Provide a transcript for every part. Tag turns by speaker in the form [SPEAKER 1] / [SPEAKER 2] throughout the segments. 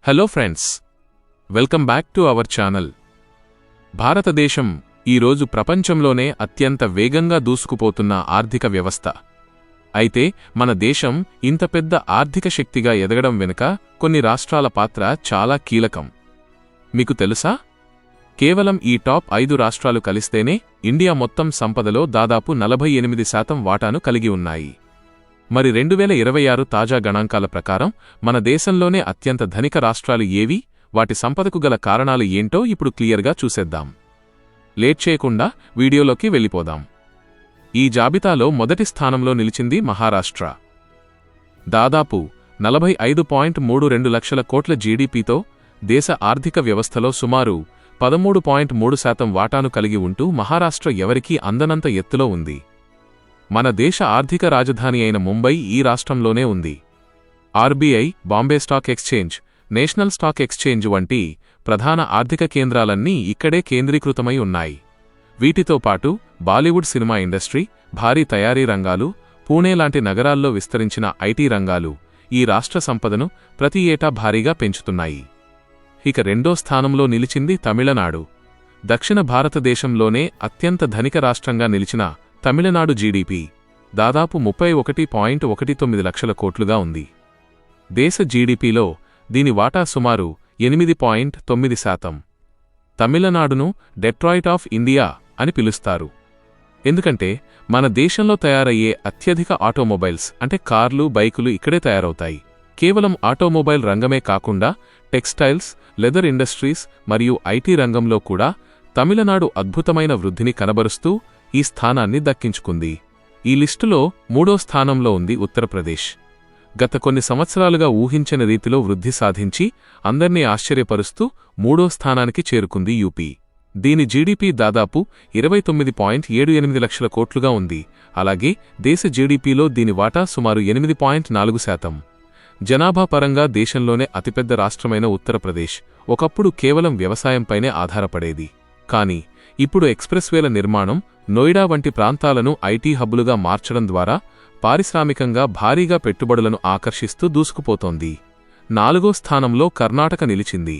[SPEAKER 1] Hello friends, welcome back to our channel. భారతదేశం ఈరోజు ప్రపంచంలోనే అత్యంత వేగంగా దూసుకుపోతున్న ఆర్థిక వ్యవస్థ. అయితే మన దేశం ఇంత పెద్ద ఆర్థిక శక్తిగా ఎదగడం వెనుక కొన్ని రాష్ట్రాల పాత్ర చాలా కీలకం. మీకు తెలుసా? కేవలం ఈ టాప్ 5 రాష్ట్రాలు కలిస్తేనే ఇండియా మొత్తం సంపదలో దాదాపు 48% వాటాను కలిగి ఉన్నాయి. మరి 2026 తాజా గణాంకాల ప్రకారం మన దేశంలోనే అత్యంత ధనిక రాష్ట్రాలు ఏవి, వాటి సంపదకు గల కారణాలు ఏంటో ఇప్పుడు క్లియర్గా చూసేద్దాం. లేట్ చేయకుండా వీడియోలోకి వెళ్ళిపోదాం. ఈ జాబితాలో మొదటి స్థానంలో నిలిచింది మహారాష్ట్ర. దాదాపు 45.32 లక్షల కోట్ల జీడీపీతో దేశ ఆర్థిక వ్యవస్థలో సుమారు 13.3% వాటాను కలిగి ఉంటూ మహారాష్ట్ర ఎవరికీ అందనంత ఎత్తులో ఉంది. మన దేశ ఆర్థిక రాజధాని అయిన ముంబై ఈ రాష్ట్రంలోనే ఉంది. RBI, Bombay stock exchange, national stock exchange వంటి ప్రధాన ఆర్థిక కేంద్రాలన్నీ ఇక్కడే కేంద్రీకృతమై ఉన్నాయి. వీటితో పాటు బాలీవుడ్ సినిమా ఇండస్ట్రీ, భారీ తయారీ రంగాలు, పూణే లాంటి నగరాల్లో విస్తరించిన ఐటీ రంగాలు ఈ రాష్ట్ర సంపదను ప్రతి ఏటా భారీగా పెంచుతున్నాయి. ఇక రెండో స్థానంలో నిలిచింది తమిళనాడు. దక్షిణ భారతదేశంలోనే అత్యంత ధనిక రాష్ట్రంగా నిలిచిన తమిళనాడు జీడీపీ దాదాపు 31.19 లక్షల కోట్లుగా ఉంది. దేశ జీడీపీలో దీని వాటా సుమారు 8.9%. తమిళనాడును డెట్రాయిట్ ఆఫ్ ఇండియా అని పిలుస్తారు. ఎందుకంటే మన దేశంలో తయారయ్యే అత్యధిక ఆటోమొబైల్స్ అంటే కార్లు, బైకులు ఇక్కడే తయారవుతాయి. కేవలం ఆటోమొబైల్ రంగమే కాకుండా టెక్స్టైల్స్, లెదర్ ఇండస్ట్రీస్ మరియు ఐటీ రంగంలో కూడా తమిళనాడు అద్భుతమైన వృద్ధిని కనబరుస్తూ ఈ స్థానాన్ని దక్కించుకుంది. ఈ లిస్టులో మూడో స్థానంలో ఉంది ఉత్తరప్రదేశ్. గత కొన్ని సంవత్సరాలుగా ఊహించని రీతిలో వృద్ధి సాధించి అందర్నీ ఆశ్చర్యపరుస్తూ మూడో స్థానానికి చేరుకుంది యూపీ. దీని జీడీపీ దాదాపు 29.78 లక్షల కోట్లుగా ఉంది. అలాగే దేశ జీడీపీలో దీని వాటా సుమారు 8.4%. జనాభా పరంగా దేశంలోనే అతిపెద్ద రాష్ట్రమైన ఉత్తరప్రదేశ్ ఒకప్పుడు కేవలం వ్యవసాయంపైనే ఆధారపడేది. కానీ ఇప్పుడు ఎక్స్ప్రెస్వేల నిర్మాణం, నోయిడా వంటి ప్రాంతాలను ఐటీ హబ్బులుగా మార్చడం ద్వారా పారిశ్రామికంగా భారీగా పెట్టుబడులను ఆకర్షిస్తూ దూసుకుపోతోంది. నాలుగో స్థానంలో కర్ణాటక నిలిచింది.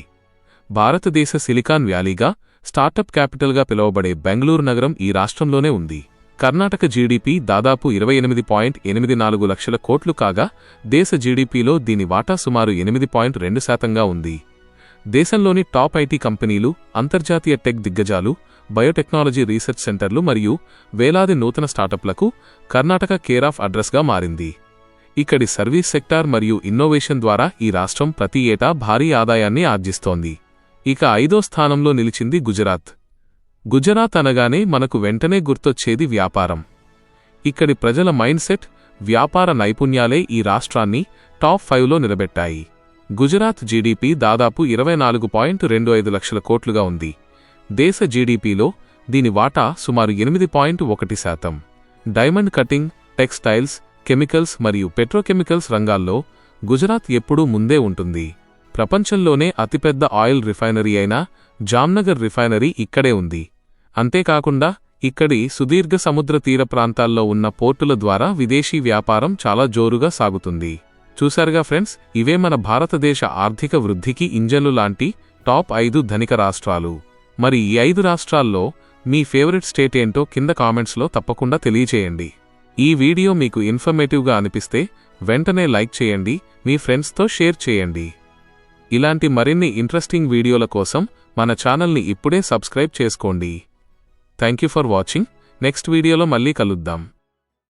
[SPEAKER 1] భారతదేశ సిలికాన్ వ్యాలీగా, స్టార్టప్ క్యాపిటల్గా పిలువబడే బెంగళూరు నగరం ఈ రాష్ట్రంలోనే ఉంది. కర్ణాటక జీడీపీ దాదాపు 28.84 లక్షల కోట్లు కాగా దేశ జీడీపీలో దీని వాటా సుమారు 8.2%గా ఉంది. దేశంలోని టాప్ ఐటీ కంపెనీలు, అంతర్జాతీయ టెక్ దిగ్గజాలు, బయోటెక్నాలజీ రీసెర్చ్ సెంటర్లు మరియు వేలాది నూతన స్టార్టప్లకు కర్ణాటక కేర్ ఆఫ్ అడ్రస్గా మారింది. ఇక్కడి సర్వీస్ సెక్టార్ మరియు ఇన్నోవేషన్ ద్వారా ఈ రాష్ట్రం ప్రతి ఏటా భారీ ఆదాయాన్ని ఆర్జిస్తోంది. ఇక ఐదో స్థానంలో నిలిచింది గుజరాత్. గుజరాత్ అనగానే మనకు వెంటనే గుర్తొచ్చేది వ్యాపారం. ఇక్కడి ప్రజల మైండ్ సెట్, వ్యాపార నైపుణ్యాలే ఈ రాష్ట్రాన్ని టాప్ 5లో నిలబెట్టాయి. గుజరాత్ జీడీపీ దాదాపు 24.25 లక్షల కోట్లుగా ఉంది. దేశ జీడీపీలో దీని వాటా సుమారు 8.1%. డైమండ్ కటింగ్, టెక్స్టైల్స్, కెమికల్స్ మరియు పెట్రోకెమికల్స్ రంగాల్లో గుజరాత్ ఎప్పుడూ ముందే ఉంటుంది. ప్రపంచంలోనే అతిపెద్ద ఆయిల్ రిఫైనరీ అయిన జామ్నగర్ రిఫైనరీ ఇక్కడే ఉంది. అంతేకాకుండా ఇక్కడి సుదీర్ఘ సముద్ర తీర ప్రాంతాల్లో ఉన్న పోర్టుల ద్వారా విదేశీ వ్యాపారం చాలా జోరుగా సాగుతుంది. చూశారుగా ఫ్రెండ్స్, ఇవే మన భారతదేశ ఆర్థిక వృద్ధికి ఇంజన్లు లాంటి టాప్ 5 ధనిక రాష్ట్రాలు. మరి ఈ 5 రాష్ట్రాల్లో మీ ఫేవరెట్ స్టేట్ ఏంటో కింద కామెంట్స్లో తప్పకుండా తెలియచేయండి. ఈ వీడియో మీకు ఇన్ఫర్మేటివ్గా అనిపిస్తే వెంటనే లైక్ చేయండి, మీ ఫ్రెండ్స్తో షేర్ చేయండి. ఇలాంటి మరిన్ని ఇంట్రెస్టింగ్ వీడియోల కోసం మన ఛానల్ని ఇప్పుడే సబ్స్క్రైబ్ చేసుకోండి. Thank you for watching. Next వీడియోలో మళ్ళీ కలుద్దాం.